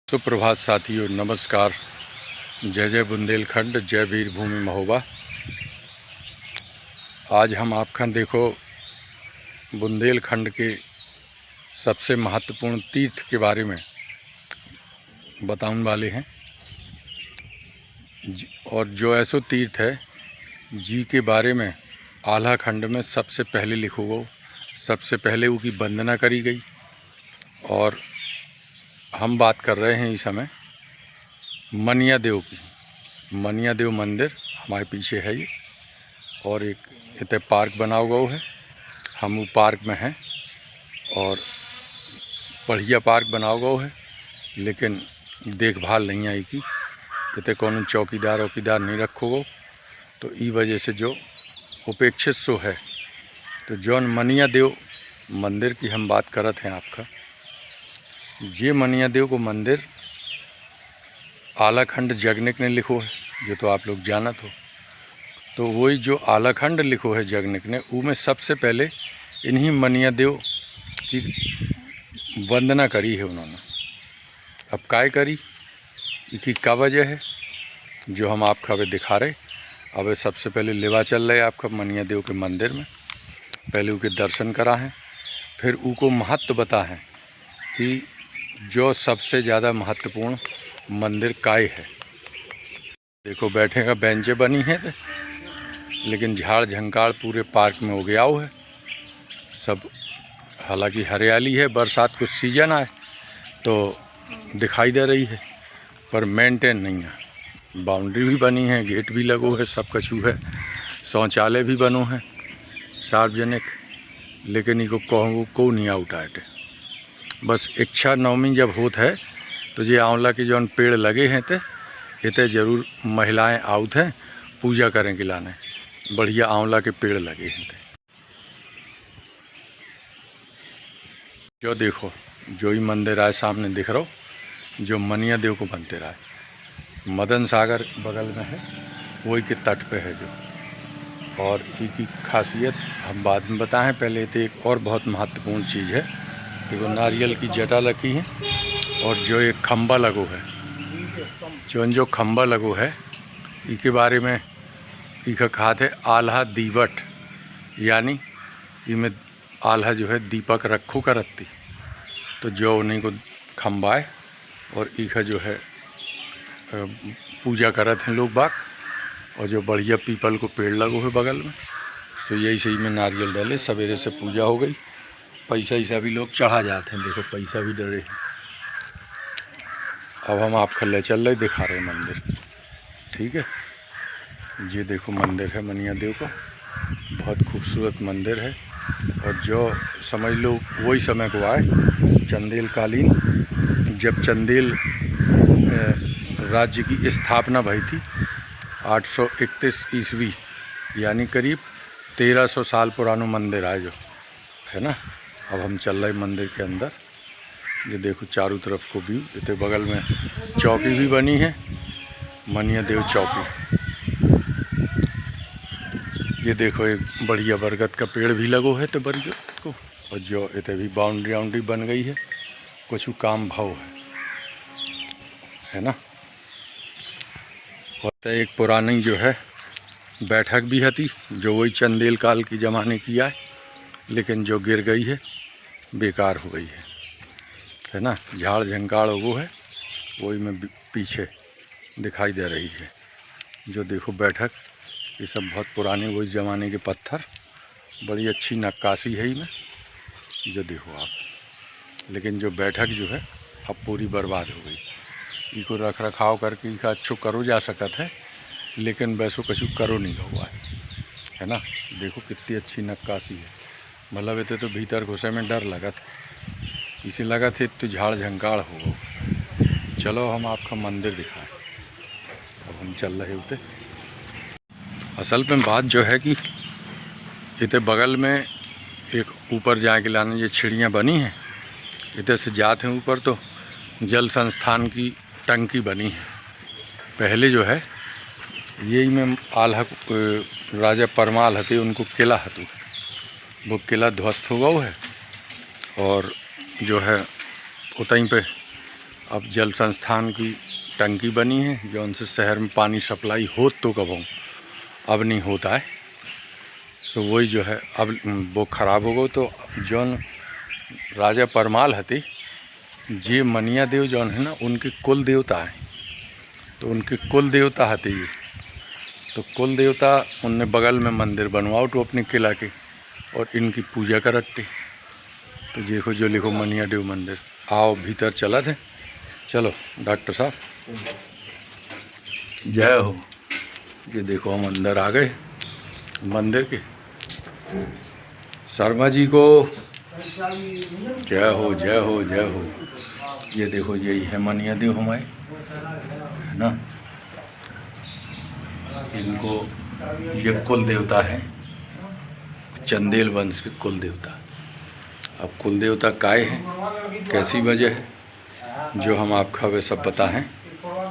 सुप्रभात साथियों, नमस्कार। जय जय बुंदेलखंड, जय वीर भूमि महोबा। आज हम आपका देखो बुंदेलखंड के सबसे महत्वपूर्ण तीर्थ के बारे में बताने वाले हैं। और जो ऐसो तीर्थ है जी के बारे में आल्हा खंड में सबसे पहले लिखो गो, सबसे पहले उनकी वंदना करी गई। और हम बात कर रहे हैं इस समय मनिया देव की। मनिया देव मंदिर हमारे पीछे है ये, और एक इतने पार्क बना हुआ है। हम वो पार्क में हैं और बढ़िया पार्क बना हुआ है, लेकिन देखभाल नहीं आई की इतने कौन चौकीदार नहीं रखो गो, तो ई वजह से जो उपेक्षित सो है। तो जौन मनिया देव मंदिर की हम बात करत हैं आपका, ये मनिया देव को मंदिर आलाखंड जगनिक ने लिखो है, जो तो आप लोग जानत हो। तो वही जो आलाखंड लिखो है जगनिक ने, वो में सबसे पहले इन्हीं मनिया देव की वंदना करी है उन्होंने। अब काय करी, इसकी क्या वजह है, जो हम आपका अभी दिखा रहे। अब सबसे पहले लेवा चल रहे आपका मनिया देव के मंदिर में, पहले उनके दर्शन करा है, फिर उनको महत्व बता है कि जो सबसे ज़्यादा महत्वपूर्ण मंदिर काय है। देखो बैठे का बेंचें बनी हैं, लेकिन झाड़ झंकाड़ पूरे पार्क में हो गया हो है सब। हालांकि हरियाली है, बरसात कुछ सीजन आए तो दिखाई दे रही है, पर मेंटेन नहीं है। बाउंड्री भी बनी है, गेट भी लगो है, सब कछु है, शौचालय भी बनो है सार्वजनिक, लेकिन इनको को नहीं आउटाटे। बस इच्छा नवमी जब होत है तो ये आंवला के जौन पेड़ लगे हैं इतने ज़रूर महिलाएं आउत हैं पूजा करें के लाने। बढ़िया आंवला के पेड़ लगे हैं जो देखो, जो ही मंदिर आए सामने दिख रहा हो, जो मनिया देव को मंदिर आए, मदन सागर बगल में है, वही के तट पे है जो। और इसकी खासियत हम बाद में बताएं, पहले तो एक और बहुत महत्वपूर्ण चीज़ है कि वो नारियल की जटा लगी है, और जो एक खम्बा लगो है, जो खम्बा लगो है, इसके बारे में इसका खात है आल्हा दीवट, यानी इनमें आल्हा जो है दीपक रखो करती। तो जो उन्हीं को खम्बाए और इसका जो है पूजा करत हैं लोग बाग। और जो बढ़िया पीपल को पेड़ लगो है बगल में, तो यही सही में नारियल डाले, सवेरे से पूजा हो गई। पैसा ऐसा भी लोग चढ़ा जाते हैं, देखो पैसा भी डरे। अब हम आपका ले चल रहे दिखा रहे मंदिर, ठीक है। ये देखो मंदिर है मनिया देव का, बहुत खूबसूरत मंदिर है। और जो समझ लो वही समय को आए चंदेल कालीन, जब चंदेल राज्य की स्थापना भई थी 831 ईस्वी, यानी करीब 1300 साल पुराना मंदिर है जो है ना। अब हम चल रहे मंदिर के अंदर। ये देखो चारों तरफ को व्यू, इतने बगल में चौकी भी बनी है, मनिया देव चौकी। ये देखो एक बढ़िया बरगद का पेड़ भी लगो है तो बरगद को, और जो इतने भी बाउंड्री बन गई है, कुछ काम भाव है ना। और एक पुरानी जो है बैठक भी हती, जो वही चंदेल काल की ज़माने की है, लेकिन जो गिर गई है, बेकार हो गई है ना। झाड़ झंकाड़ वो है, वही में पीछे दिखाई दे रही है। जो देखो बैठक, ये सब बहुत पुराने वही ज़माने के पत्थर, बड़ी अच्छी नक्काशी है इनमें, जो देखो आप। लेकिन जो बैठक जो है अब पूरी बर्बाद हो गई। इको रख रखाव करके इसका अच्छो करो जा सकत है, लेकिन वैसो कछु करो नहीं हुआ है ना। देखो कितनी अच्छी नक्काशी है, मतलब इतने तो भीतर घुसे में डर लगा था, इसी लगा थे तो झाड़ झंकाड़ हो। चलो हम आपका मंदिर दिखाएं। अब हम चल रहे होते। असल में बात जो है कि इतने बगल में एक ऊपर जाए के लाने ये छिड़ियाँ बनी हैं, इतने से जाते हैं ऊपर तो जल संस्थान की टंकी बनी है। पहले जो है यही में आल्हा राजा परमाल हते, उनको किला हतु, वो किला ध्वस्त हो गया है। और जो है उतहीं पे अब जल संस्थान की टंकी बनी है जो उनसे शहर में पानी सप्लाई हो तो कब अब नहीं होता है। सो वही जो है अब वो ख़राब हो गई। तो जौन राजा परमाल हते जे मनिया देव जौन है ना उनके कुल देवता है। तो उनके कुल देवता हते ये। तो कुल देवता उनने बगल में मंदिर बनवाओ तो अपने किला के और इनकी पूजा करते। तो देखो जो लिखो मनिया देव मंदिर। आओ भीतर चला थे। चलो डॉक्टर साहब जय हो। ये देखो हम अंदर आ गए मंदिर के। शर्मा जी को जय हो जय हो जय हो। ये देखो यही है मनिया देव हमारे, है ना। इनको ये कुल देवता है, चंदेल वंश के कुल देवता। अब कुल देवता काय है, कैसी वजह है, जो हम आपका वे सब पता है।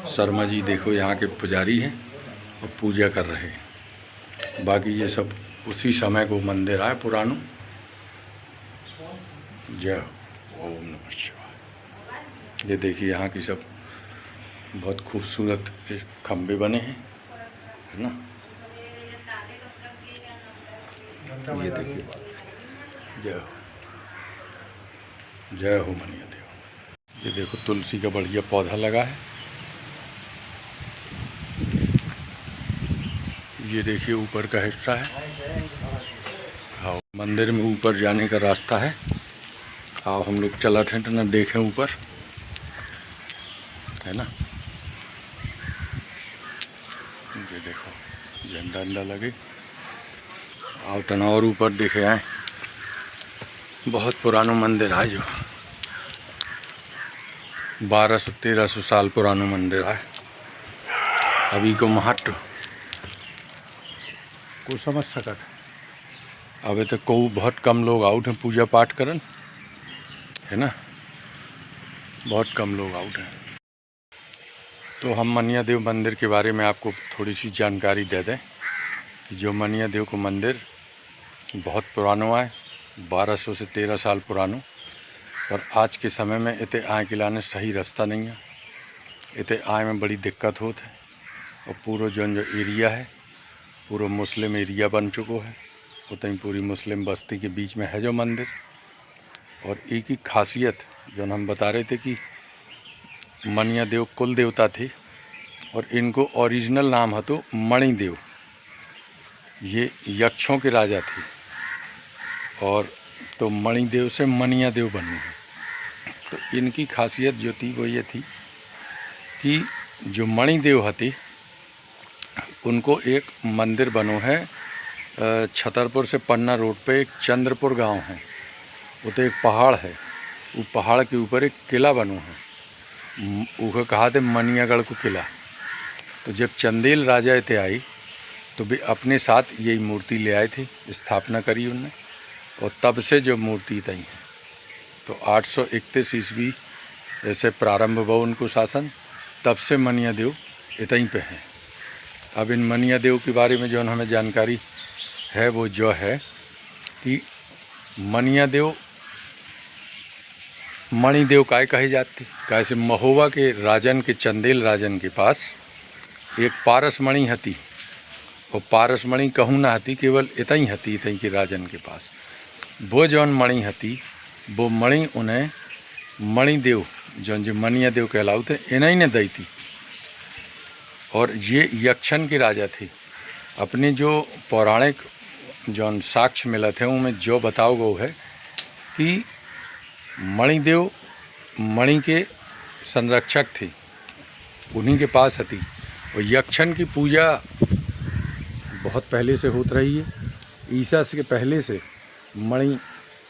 शर्मा जी देखो यहाँ के पुजारी हैं और पूजा कर रहे हैं। बाकी ये सब उसी समय को मंदिर आए पुरानो। जय हो, ओम नमः शिवाय। ये देखिए यहाँ की सब बहुत खूबसूरत खम्भे बने हैं, है ना। ये देखिए जय हो जय हो मनिया देव। ये देखो तुलसी का बढ़िया पौधा लगा है। ये देखिए ऊपर का हिस्सा है। हाँ मंदिर में ऊपर जाने का रास्ता है। आओ हम लोग चला थे ना, देखें ऊपर, है ना। ये देखो झंडा अंडा लगे। आओ तना और ऊपर देखे आए। बहुत पुराना मंदिर है जो 1200-1300 साल पुराना मंदिर है। अभी को महत्व को समझ सकत। अबे तो को बहुत कम लोग आउट हैं पूजा पाठ करन, है ना। बहुत कम लोग आउट हैं। तो हम मनिया देव मंदिर के बारे में आपको थोड़ी सी जानकारी दे दें कि जो मनिया देव को मंदिर बहुत पुरानो है, 1200 से 13 साल पुरानो। पर आज के समय में इतने आए के लाने सही रास्ता नहीं है। इतने आए में बड़ी दिक्कत होती है। और पूरा जो एरिया है पूरा मुस्लिम एरिया बन चुको है। उतनी पूरी मुस्लिम बस्ती के बीच में है जो मंदिर। और एक ही खासियत जो हम बता रहे थे कि मनिया देव कुल देवता थे और इनको ओरिजिनल नाम है तो मणिदेव। ये यक्षों के राजा थे और तो मणिदेव से मनिया देव बने हैं। तो इनकी खासियत जो थी वो ये थी कि जो मणिदेव हते उनको एक मंदिर बनो है छतरपुर से पन्ना रोड पे एक चंद्रपुर गांव है। वो तो एक पहाड़ है, वो पहाड़ के ऊपर एक किला बनो है, वो कहा थे मनियागढ़ को किला। तो जब चंदेल राजा इतने आई तो वे अपने साथ यही मूर्ति ले आए थे, स्थापना करी उनने। और तब से जो मूर्ति तई है तो 831 ईस्वी ऐसे प्रारंभ हुआ उनको शासन। तब से मनिया देव इतनी पे हैं। अब इन मनिया देव के बारे में जो हमें जानकारी है वो जो है कि मनिया देव मणिदेव काय कही जाती। कैसे महोबा के राजन के चंदेल राजन के पास एक पारसमणि हती। और पारसमणि कहूँ ना हती, केवल इतनी हती इतनी के राजन के पास। वो जौन मणि हती वो मणि उन्हें मणिदेव जौन जो मनिया देव कहलाऊ थे इन्हीं ने दी थी। और ये यक्षन के राजा थे। अपने जो पौराणिक जौन साक्ष्य मिला थे उनमें जो बताओ गो है कि मणिदेव मणि के संरक्षक थे, उन्हीं के पास हती। और यक्षन की पूजा बहुत पहले से होती रही है। ईसा से पहले से मणि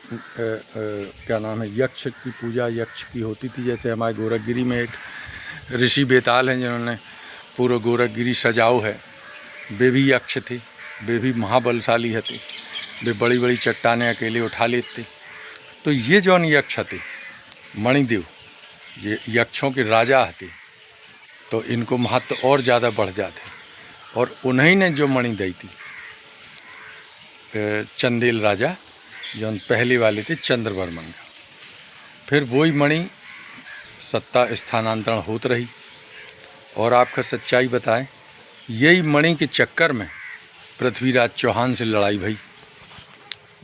क्या नाम है यक्ष की पूजा यक्ष की होती थी। जैसे हमारे गोरखगिरी में एक ऋषि बेताल हैं जिन्होंने पूरा गोरखगिरी सजाओ है, वे भी यक्ष थे। वे भी महाबलशाली हते। वे बड़ी बड़ी चट्टानें अकेले उठा लेते। तो ये जौन यक्ष थे मणिदेव ये यक्षों के राजा हते। तो इनको महत्व और ज़्यादा बढ़ जाते। और उन्हीं ने जो मणि दी थी चंदेल राजा जौन पहले वाले थे चंद्रवर्मन का, फिर वही मणि सत्ता स्थानांतरण होत रही। और आपका सच्चाई बताएं, यही मणि के चक्कर में पृथ्वीराज चौहान से लड़ाई भई।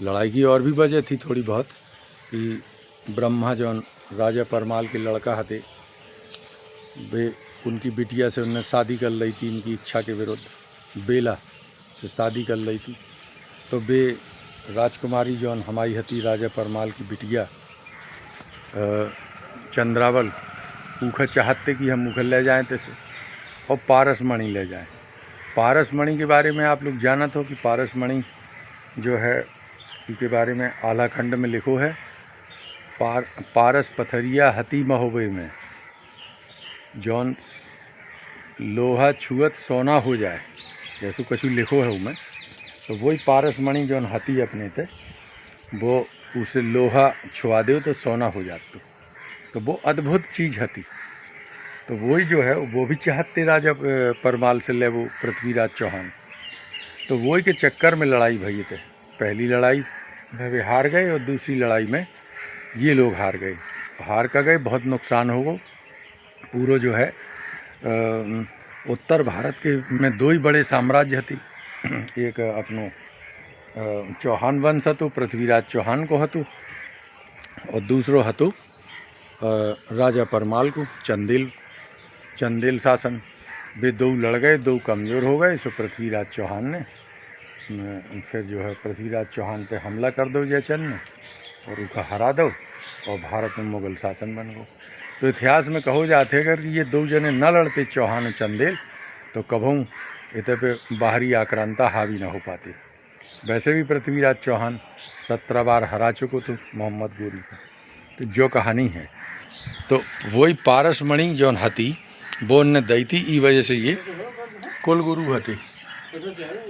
लड़ाई की और भी वजह थी थोड़ी बहुत कि ब्रह्मा जौन राजा परमाल के लड़का हते, वे उनकी बिटिया से उनने शादी कर ली थी, इनकी इच्छा के विरुद्ध बेला से शादी कर ली थी। तो वे राजकुमारी जौन हमारी हती राजा परमाल की बिटिया चंद्रावल ऊखा चाहते कि हम उखल ले जाएँ तैसे और पारसमणि ले जाएँ। पारसमणि के बारे में आप लोग जानत हो कि पारसमणि जो है इसके बारे में आलाखंड में लिखो है, पारस पथरिया हती महोबे में जौन लोहा छुअत सोना हो जाए, जैसे कछु लिखो है उमें। तो वही पारसमणि जौन हती अपने थे, वो उसे लोहा छुआ दो तो सोना हो जाता। तो वो अद्भुत चीज़ हती। तो वही जो है वो भी चाहते राजा परमाल से ले वो पृथ्वीराज चौहान। तो वही के चक्कर में लड़ाई भई थे। पहली लड़ाई में वे हार गए और दूसरी लड़ाई में ये लोग हार गए। हार का गए, बहुत नुकसान हो गो। पूरा जो है उत्तर भारत के में दो ही बड़े साम्राज्य हती। एक अपनो चौहान वंश हतु, पृथ्वीराज चौहान को हतु, और दूसरो हतु राजा परमाल को चंदेल शासन। वे दो लड़ गए, दो कमज़ोर हो गए। सो पृथ्वीराज चौहान ने फिर जो है पृथ्वीराज चौहान पे हमला कर दो जयचंद ने और उनका हरा दो और भारत में मुगल शासन बन गो। तो इतिहास में कहो जाते अगर ये दो जने न लड़ते चौहान और चंदेल तो कभों इतने पे बाहरी आक्रांता हावी न हो पाते। वैसे भी पृथ्वीराज चौहान 17 बार हरा चुको थे मोहम्मद गोरी को। तो जो कहानी है तो वही पारसमणि जौन हती वो उनने दी थी, ई वजह से ये कुलगुरु हटे।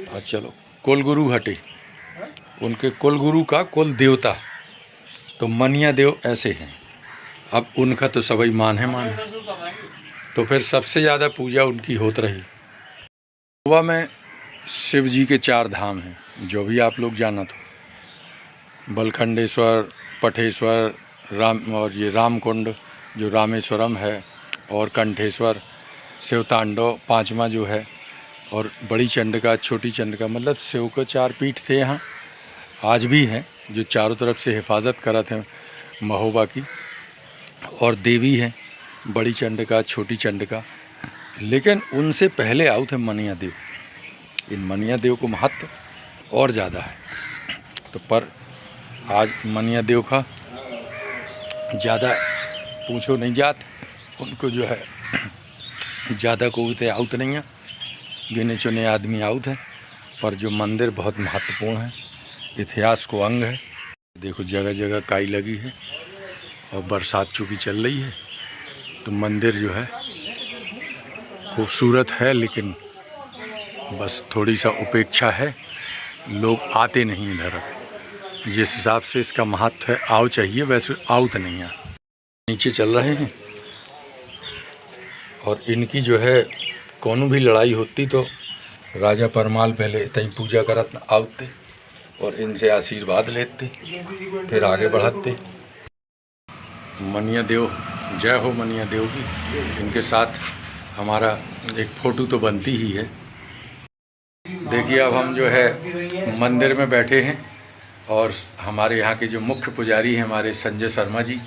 और चलो कुलगुरु हटे, उनके कुलगुरु का कुल देवता तो मनिया देव ऐसे हैं। अब उनका तो सभी मान है। तो फिर सबसे ज़्यादा पूजा उनकी होत रही। गोवा में शिव जी के 4 धाम हैं, जो भी आप लोग जाना तो बलखंडेश्वर, पठेश्वर, राम और ये रामकुंड जो रामेश्वरम है, और कंठेश्वर, शिवतांडव 5वां जो है, और बड़ी चंडिका, छोटी चंडिका। मतलब शिव को 4 पीठ थे यहाँ, आज भी हैं, जो चारों तरफ से हिफाजत करा थे महोबा की। और देवी हैं बड़ी चंडिका, छोटी चंडिका। लेकिन उनसे पहले आउ थे मनिया देव। इन मनिया देव को महत्व और ज़्यादा है। तो पर आज मनिया देव का ज़्यादा पूछो नहीं जात, उनको जो है ज़्यादा कोई तो आउत नहीं है, गिने चुने आदमी आउत हैं। पर जो मंदिर बहुत महत्वपूर्ण है, इतिहास को अंग है। देखो जगह जगह काई लगी है और बरसात चूँकि चल रही है तो मंदिर जो है खूबसूरत है, लेकिन बस थोड़ी सा उपेक्षा है, लोग आते नहीं इधर। जिस हिसाब से इसका महत्व है, आओ चाहिए, वैसे आओ तो नहीं है। नीचे चल रहे हैं और इनकी जो है कौन भी लड़ाई होती तो राजा परमाल पहले तई पूजा करत आउते और इनसे आशीर्वाद लेते, फिर आगे बढ़ते। मनिया देव, जय हो मनिया देव की। इनके साथ हमारा एक फ़ोटो तो बनती ही है। देखिए अब हम जो है मंदिर में बैठे हैं और हमारे यहाँ के जो मुख्य पुजारी हैं हमारे संजय शर्मा जी,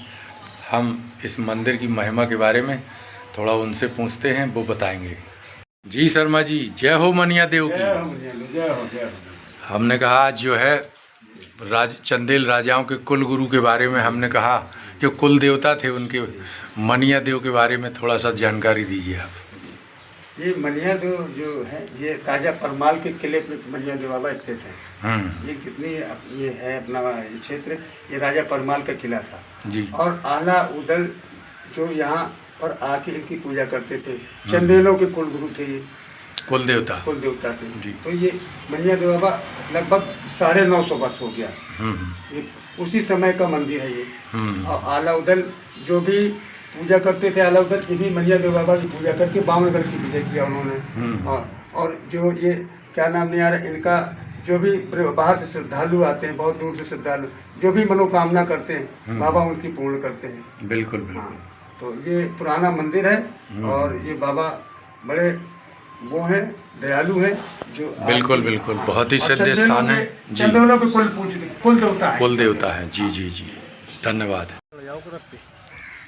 हम इस मंदिर की महिमा के बारे में थोड़ा उनसे पूछते हैं, वो बताएंगे। जी शर्मा जी, जय हो मनिया देव की। हमने कहा आज जो है चंदेल राजाओं के कुल गुरु के बारे में हमने कहा जो कुल देवता थे उनके मनिया देव के बारे में थोड़ा सा जानकारी दीजिए आप। ये मनिया देव जो है ये राजा परमाल के किले पे मनिया देव बाबा स्थित है। ये जितनी ये है अपना ये क्षेत्र, ये राजा परमाल का किला था जी। और आला उदल जो यहाँ पर आके इनकी पूजा करते थे, चंदेलों के कुल गुरु थे, ये कुल देवता थे जी। तो ये मनिया देव बाबा लगभग 950 वर्ष हो गया। ये उसी समय का मंदिर है ये। और आला उदल जो भी पूजा करते थे, आला उदल इन्हीं मनिया देव बाबा की पूजा करके बामनगढ़ की विजय किया उन्होंने। और जो ये क्या नाम नहीं आ रहा इनका, जो भी बाहर से श्रद्धालु आते हैं, बहुत दूर से श्रद्धालु जो भी मनोकामना करते हैं बाबा उनकी पूर्ण करते हैं। बिल्कुल बिल्कुल। तो ये पुराना मंदिर है और ये बाबा बड़े वो हैं, दयालु हैं, जो बिल्कुल बिल्कुल बहुत ही सिद्ध स्थान है जी। चंदेलों के कुल देवता है। कुल देवता है जी जी जी, धन्यवाद।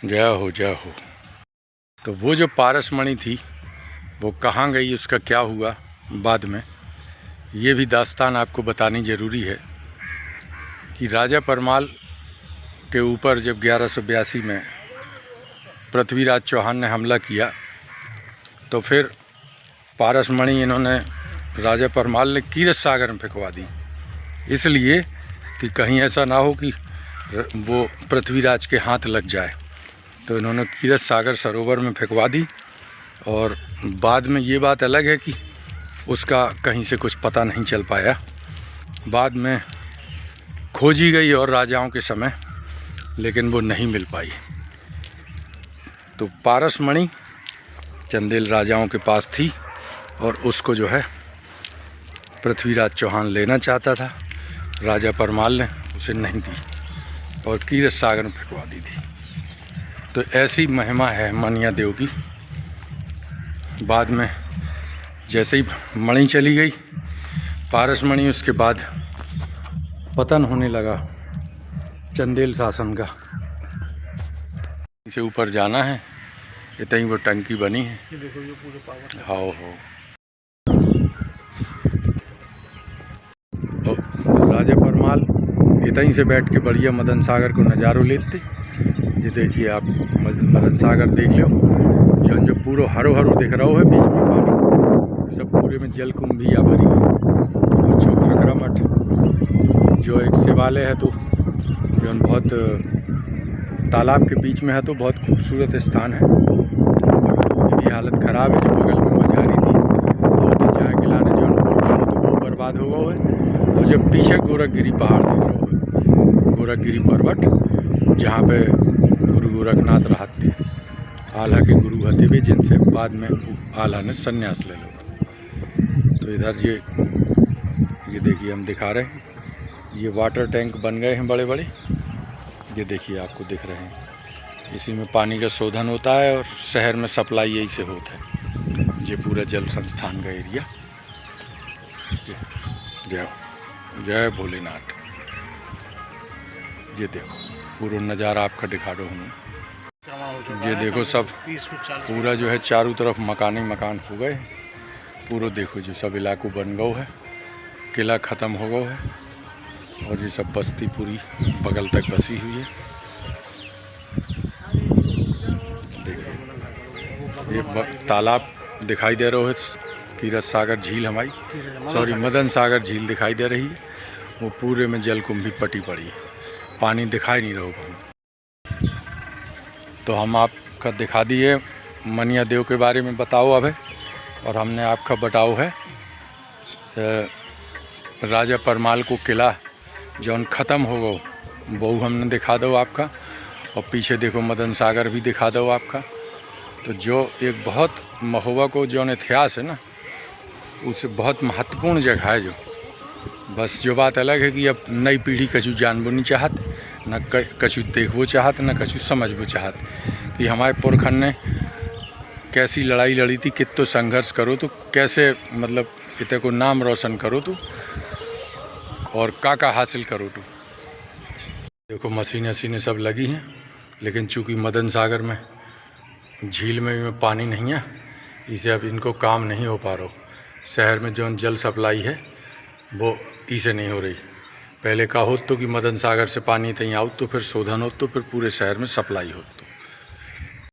जय हो जय हो। तो वो जो पारसमणि थी वो कहाँ गई, उसका क्या हुआ बाद में, ये भी दास्तान आपको बतानी ज़रूरी है कि राजा परमाल के ऊपर जब 1182 में पृथ्वीराज चौहान ने हमला किया तो फिर पारसमणि इन्होंने राजा परमाल ने कीरत सागर में फेंकवा दी, इसलिए कि कहीं ऐसा ना हो कि वो पृथ्वीराज के हाथ लग जाए। तो इन्होंने कीरत सागर सरोवर में फेंकवा दी और बाद में ये बात अलग है कि उसका कहीं से कुछ पता नहीं चल पाया, बाद में खोजी गई और राजाओं के समय, लेकिन वो नहीं मिल पाई। तो पारसमणि चंदेल राजाओं के पास थी और उसको जो है पृथ्वीराज चौहान लेना चाहता था, राजा परमाल ने उसे नहीं दी और कीरत सागर में फेंकवा दी थी। तो ऐसी महिमा है मनिया देव की। बाद में जैसे ही मणि चली गई पारसमणि, उसके बाद पतन होने लगा चंदेल शासन का। इसे ऊपर जाना है, इतनी वो टंकी बनी है। हाँ हो तो राजा परमाल इतनी से बैठ के बढ़िया मदन सागर को नज़ारो लेते। ये देखिए आप मदन सागर देख लो, जो पूरा हरो हरो दिख रहा है, बीच में पानी, सब पूरे में जल कुंभिया भरी है। और जो खकरा मठ जो एक शिवालय है, तो जो बहुत तालाब के बीच में है, तो बहुत खूबसूरत स्थान है। की हालत ख़राब है, जो बगल में मझारी थी और जहाँ किलाने जो तो वो बर्बाद हो गया है। और जब पीछे गोरखगिरी पहाड़ दिख रहा है, गोरखगिरी पर्वत, जहाँ पे गुरु गोरखनाथ रहते, आल्हा के गुरु हते भी, जिनसे बाद में आल्हा ने संन्यास ले लो। तो इधर ये देखिए हम दिखा रहे हैं, ये वाटर टैंक बन गए हैं बड़े बड़े, ये देखिए आपको दिख रहे हैं। इसी में पानी का शोधन होता है और शहर में सप्लाई यही से होता है। ये पूरा जल संस्थान का एरिया। जय जय भोलेनाथ। ये देखो पूरा नज़ारा आपका दिखा दो हमें। ये देखो सब पूरा जो है चारों तरफ मकान ही मकान हो गए पूरा। देखो जो सब इलाकों बन गए है, किला ख़त्म हो गया है और ये सब बस्ती पूरी बगल तक बसी हुई है। देखिए ये तालाब दिखाई दे रहा है, कीरत सागर झील हमारी, सॉरी मदन सागर झील दिखाई दे रही है। वो पूरे में जल कुंभी पटी पड़ी है, पानी दिखाई नहीं रहा हमें। तो हम आपका दिखा दिए मनिया देव के बारे में बताओ अब है, और हमने आपका बताओ है राजा परमाल को किला जौन ख़त्म हो गो वो हमने दिखा दो आपका। और पीछे देखो मदन सागर भी दिखा दो आपका। तो जो एक बहुत महोबा को जौन इतिहास है ना, उस बहुत महत्वपूर्ण जगह है। जो बस जो बात अलग है कि अब नई पीढ़ी कछु जानबो नहीं चाहत, न कछु देखबो चाहत, न कछु समझबो चाहत कि हमारे पुरखन ने कैसी लड़ाई लड़ी थी, कितो संघर्ष करो तो कैसे मतलब इतने को नाम रोशन करो तो और का हासिल करो तो। देखो मशीनें सब लगी हैं, लेकिन चूँकि मदन सागर में झील में पानी नहीं है, इसे अब इनको काम नहीं हो पा रहा। शहर में जो जल सप्लाई है वो इसे नहीं हो रही। पहले का हो तो कि मदन सागर से पानी तहीं आओ तो फिर शोधन हो तो फिर पूरे शहर में सप्लाई हो तो।